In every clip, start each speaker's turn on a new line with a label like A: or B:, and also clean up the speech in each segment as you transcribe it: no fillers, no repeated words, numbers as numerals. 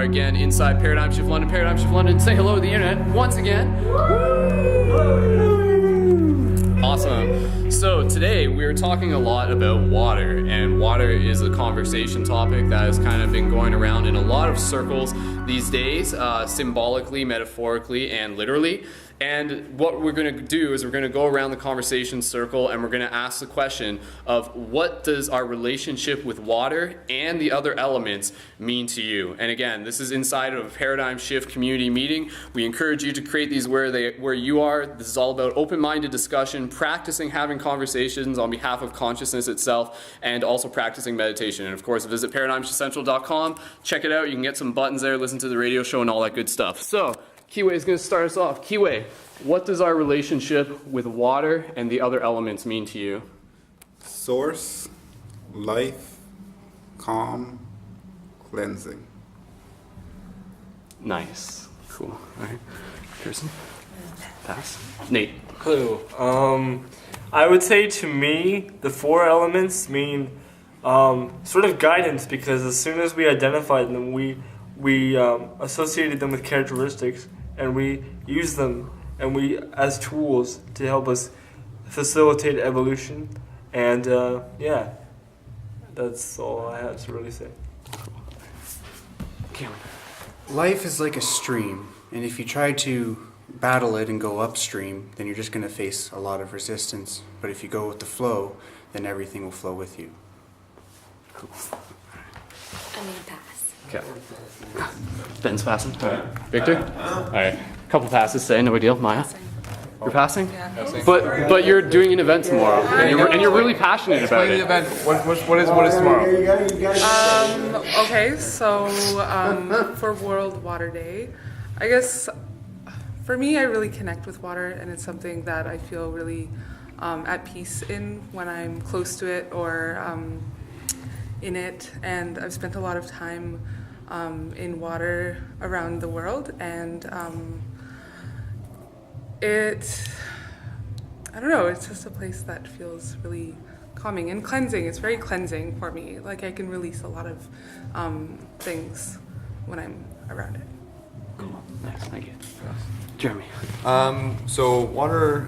A: are again inside Paradigm Shift London. Paradigm Shift London, say hello to the internet once again. Awesome. So today we're talking a lot about water, and water is a conversation topic that has kind of been going around in a lot of circles these days, symbolically, metaphorically, and literally. And what we're going to do is we're going to go around the conversation circle and we're going to ask the question of what does our relationship with water and the other elements mean to you? And again, this is inside of a Paradigm Shift community meeting. We encourage you to create these where you are. This is all about open-minded discussion, practicing having conversations on behalf of consciousness itself, and also practicing meditation. And of course, visit paradigmshiftcentral.com. Check it out. You can get some buttons there, listen to the radio show, and all that good stuff. So, Kiwei is going to start us off. Kiwei, what does our relationship with water and the other elements mean to you?
B: Source, life, calm, cleansing.
A: Nice. Cool. All right. Kirsten? Pass. Nate?
C: Clue. I would say to me, the four elements mean sort of guidance, because as soon as we identified them, we associated them with characteristics, and we use them and we as tools to help us facilitate evolution. And yeah, that's all I have to really say.
A: Cameron?
D: Life is like a stream, and if you try to battle it and go upstream, then you're just going to face a lot of resistance. But if you go with the flow, then everything will flow with you.
A: Cool.
E: I'm gonna pass.
A: Okay. Ben's passing. All right. Victor? All right. Couple passes today, no big deal. Maya? You're passing?
E: Yeah.
A: But you're doing an event tomorrow, and you're really passionate about
F: Explain
A: it.
F: the event. What is tomorrow?
G: Okay, so for World Water Day, I guess for me, I really connect with water, and it's something that I feel really at peace in when I'm close to it or in it. And I've spent a lot of time in water around the world, and I don't know, it's just a place that feels really calming and cleansing. It's very cleansing for me. Like, I can release a lot of things when I'm around it.
A: Cool. Nice. Thank you. Jeremy?
F: So water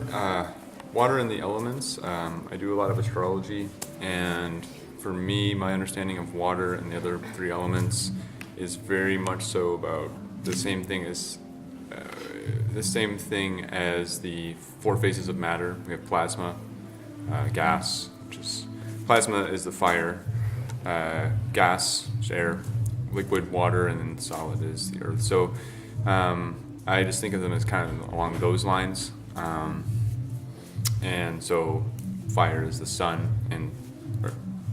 F: and the elements. I do a lot of astrology, and for me, my understanding of water and the other three elements is very much so about the same thing as the four phases of matter. We have plasma, gas, which is plasma is the fire, gas is air, liquid water, and then solid is the earth. So I just think of them as kind of along those lines. And so fire is the sun, and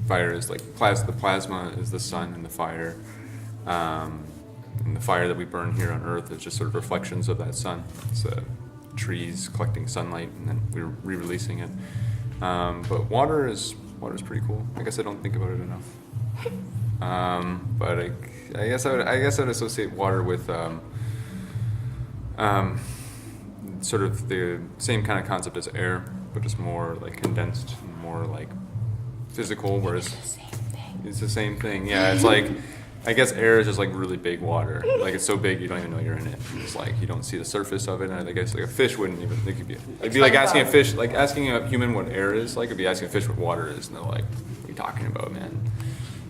F: fire is like the plasma is the sun and the fire. And the fire that we burn here on Earth is just sort of reflections of that sun. It's trees collecting sunlight and then we're re-releasing it. But water is pretty cool. I guess I don't think about it enough. But I guess I would associate water with sort of the same kind of concept as air, but just more like condensed, more like physical. Whereas it's the same thing. Yeah, it's like, I guess air is just like really big water. Like, it's so big you don't even know you're in it. It's like you don't see the surface of it. And I guess like a fish wouldn't even think it'd be like asking a fish, like asking a human what air is like. It'd be asking a fish what water is, and they're like, "What are you talking about, man?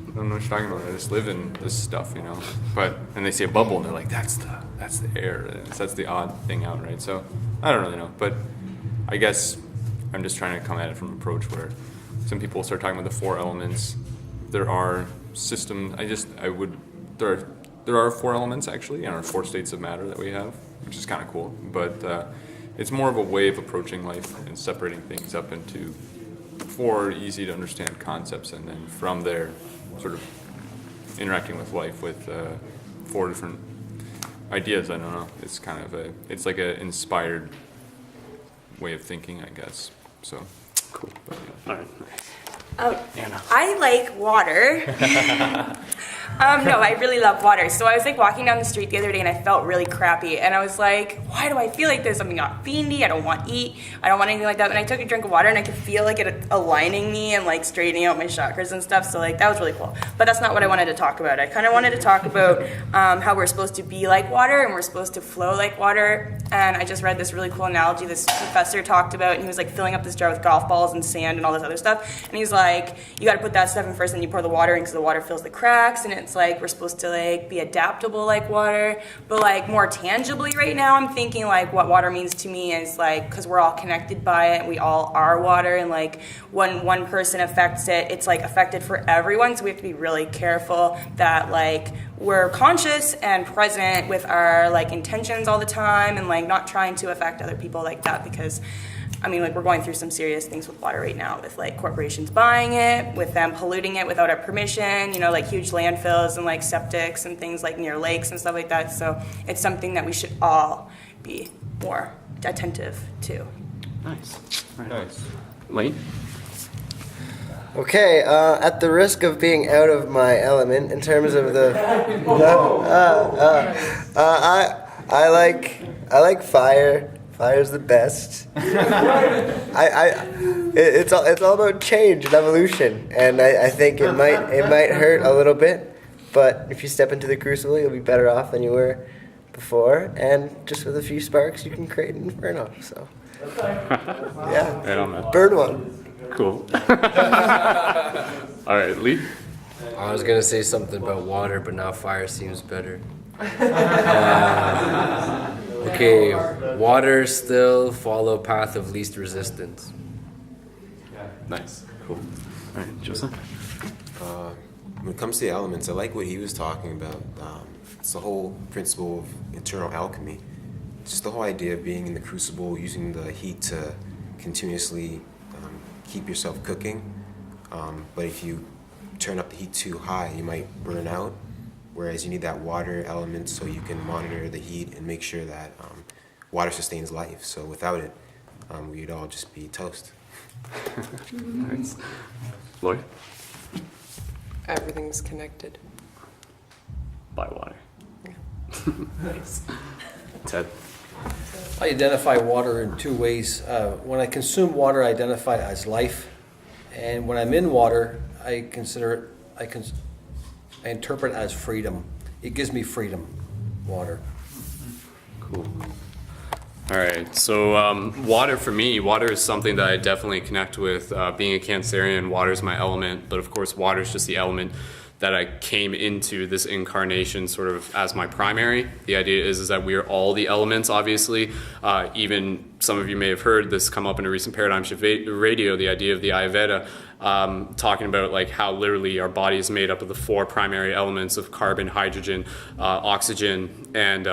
F: I don't know what you're talking about. I just live in this stuff, you know." And they see a bubble, and they're like, "That's the air." That's the odd thing out, right? So I don't really know, but I guess I'm just trying to come at it from an approach where some people start talking about the four elements. There are systems. There are four elements actually, and our four states of matter that we have, which is kind of cool. But it's more of a way of approaching life and separating things up into four easy to understand concepts, and then from there, sort of interacting with life with four different ideas. I don't know. It's kind of it's like an inspired way of thinking, I guess. So
A: cool. All right.
H: I like water. No, I really love water. So I was like walking down the street the other day and I felt really crappy. And I was like, why do I feel like this? I'm not fiendy. I don't want to eat. I don't want anything like that. And I took a drink of water and I could feel like it aligning me and like straightening out my chakras and stuff. So like that was really cool. But that's not what I wanted to talk about. I kind of wanted to talk about how we're supposed to be like water and we're supposed to flow like water. And I just read this really cool analogy this professor talked about. And he was like filling up this jar with golf balls and sand and all this other stuff. And he's like, you got to put that stuff in first and you pour the water in because the water fills the cracks. And it's like we're supposed to like be adaptable like water, but like more tangibly right now I'm thinking like what water means to me is like, because we're all connected by it, we all are water, and like when one person affects it, it's like affected for everyone. So we have to be really careful that like we're conscious and present with our like intentions all the time and like not trying to affect other people like that, because I mean, like, we're going through some serious things with water right now with, like, corporations buying it, with them polluting it without our permission, you know, like huge landfills and, like, septics and things, like, near lakes and stuff like that. So it's something that we should all be more attentive to.
A: Nice. Nice. Lane?
I: Okay, at the risk of being out of my element in terms of the, I like fire. Fire's the best. It's all about change and evolution, and I think it might hurt a little bit, but if you step into the crucible, you'll be better off than you were before, and just with a few sparks, you can create an inferno. So, yeah,
A: Right on that.
I: burn one.
A: Cool. All right, Lee.
J: I was gonna say something about water, but now fire seems better. Okay, water still follow path of least resistance.
A: Nice. Cool. All right, Joseph.
K: When it comes to the elements, I like what he was talking about. It's the whole principle of internal alchemy. It's just the whole idea of being in the crucible, using the heat to continuously keep yourself cooking. But if you turn up the heat too high, you might burn out. Whereas you need that water element so you can monitor the heat and make sure that water sustains life. So without it, we'd all just be toast.
A: Nice. Lloyd?
L: Everything's connected.
A: By water. Nice. Ted?
M: I identify water in two ways. When I consume water, I identify it as life. And when I'm in water, I interpret it as freedom. It gives me freedom, water.
A: Cool. All right, so water for me, water is something that I definitely connect with. Being a Cancerian, water is my element, but of course water is just the element that I came into this incarnation sort of as my primary. The idea is that we are all the elements, obviously. Even some of you may have heard this come up in a recent Paradigm Shift Radio, the idea of the Ayurveda, talking about like how literally our body is made up of the four primary elements of carbon, hydrogen, oxygen, and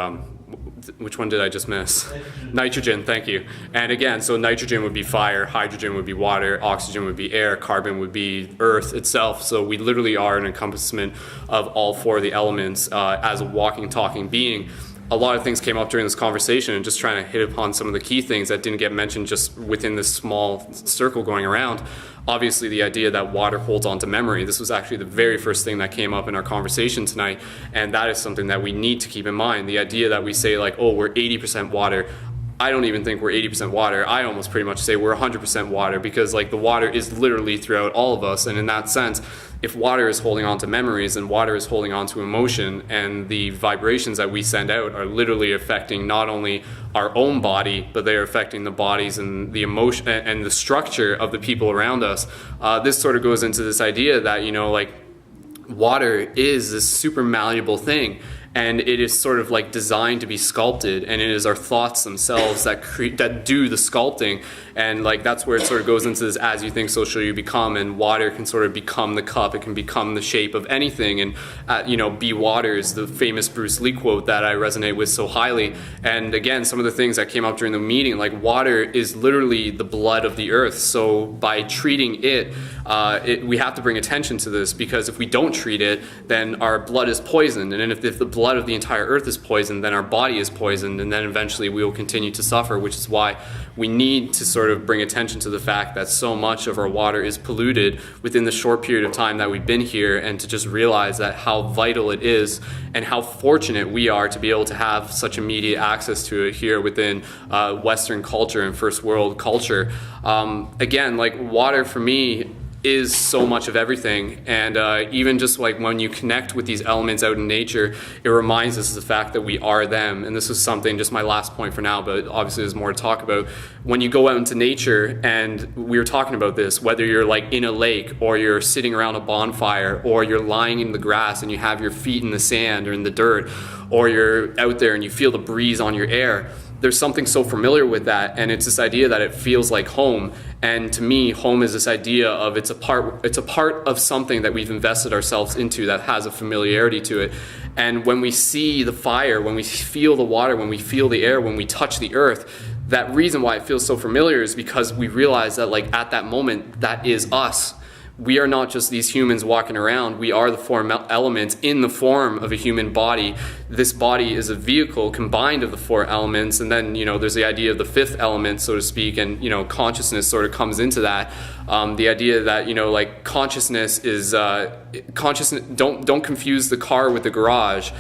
A: which one did I just miss? Nitrogen, thank you. And again, so nitrogen would be fire, hydrogen would be water, oxygen would be air, carbon would be earth itself. So we literally are an encompassment of all four of the elements as a walking, talking being. A lot of things came up during this conversation, and just trying to hit upon some of the key things that didn't get mentioned just within this small circle going around. Obviously, the idea that water holds on to memory. This was actually the very first thing that came up in our conversation tonight, and that is something that we need to keep in mind. The idea that we say like, oh, we're 80% water. I don't even think we're 80% water. I almost pretty much say we're 100% water, because like the water is literally throughout all of us. And in that sense, if water is holding on to memories and water is holding on to emotion, and the vibrations that we send out are literally affecting not only our own body, but they are affecting the bodies and the emotion and the structure of the people around us. This sort of goes into this idea that, you know, like water is this super malleable thing. And it is sort of like designed to be sculpted, and it is our thoughts themselves that do the sculpting. And like that's where it sort of goes into this, as you think, so shall you become. And water can sort of become the cup. It can become the shape of anything. And you know, be water is the famous Bruce Lee quote that I resonate with so highly. And again, some of the things that came up during the meeting, like water is literally the blood of the earth. So by treating it, we have to bring attention to this, because if we don't treat it, then our blood is poisoned. And if the blood blood of the entire earth is poisoned, then our body is poisoned, and then eventually we will continue to suffer, which is why we need to sort of bring attention to the fact that so much of our water is polluted within the short period of time that we've been here, and to just realize that how vital it is and how fortunate we are to be able to have such immediate access to it here within Western culture and first world culture. Again, like water for me is so much of everything, and even just like when you connect with these elements out in nature, it reminds us of the fact that we are them. And this is something, just my last point for now, but obviously there's more to talk about. When you go out into nature, and we were talking about this, whether you're like in a lake or you're sitting around a bonfire or you're lying in the grass and you have your feet in the sand or in the dirt, or you're out there and you feel the breeze on your air, there's something so familiar with that, and it's this idea that it feels like home. And to me, home is this idea of it's a part of something that we've invested ourselves into that has a familiarity to it. And when we see the fire, when we feel the water, when we feel the air, when we touch the earth, that reason why it feels so familiar is because we realize that like at that moment, that is us. We are not just these humans walking around. We are the four elements in the form of a human body. This body is a vehicle combined of the four elements, and then, you know, there's the idea of the fifth element, so to speak, and, you know, consciousness sort of comes into that. The idea that, you know, like consciousness is consciousness. Don't confuse the car with the garage.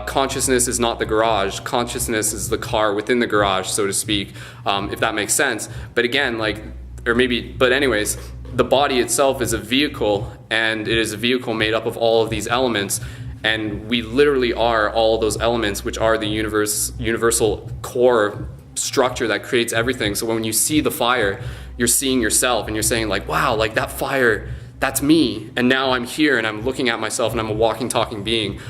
A: Consciousness is not the garage. Consciousness is the car within the garage, so to speak, if that makes sense. But again, like, or maybe, but anyways, the body itself is a vehicle, and it is a vehicle made up of all of these elements, and we literally are all those elements, which are the universal core structure that creates everything. So when you see the fire, you're seeing yourself, and you're saying like, wow, like that fire, that's me, and now I'm here and I'm looking at myself and I'm a walking, talking being.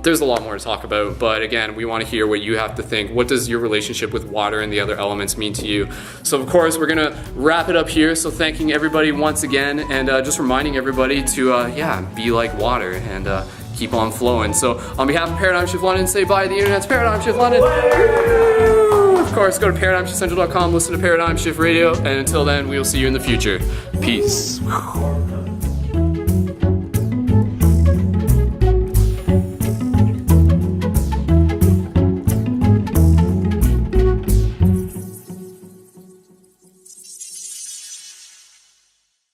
A: There's a lot more to talk about, but again, we want to hear what you have to think. What does your relationship with water and the other elements mean to you? So of course, we're going to wrap it up here. So thanking everybody once again, and just reminding everybody to, be like water and keep on flowing. So on behalf of Paradigm Shift London, say bye to the internet's Paradigm Shift London. Of course, go to ParadigmShiftCentral.com, listen to Paradigm Shift Radio, and until then, we will see you in the future. Peace.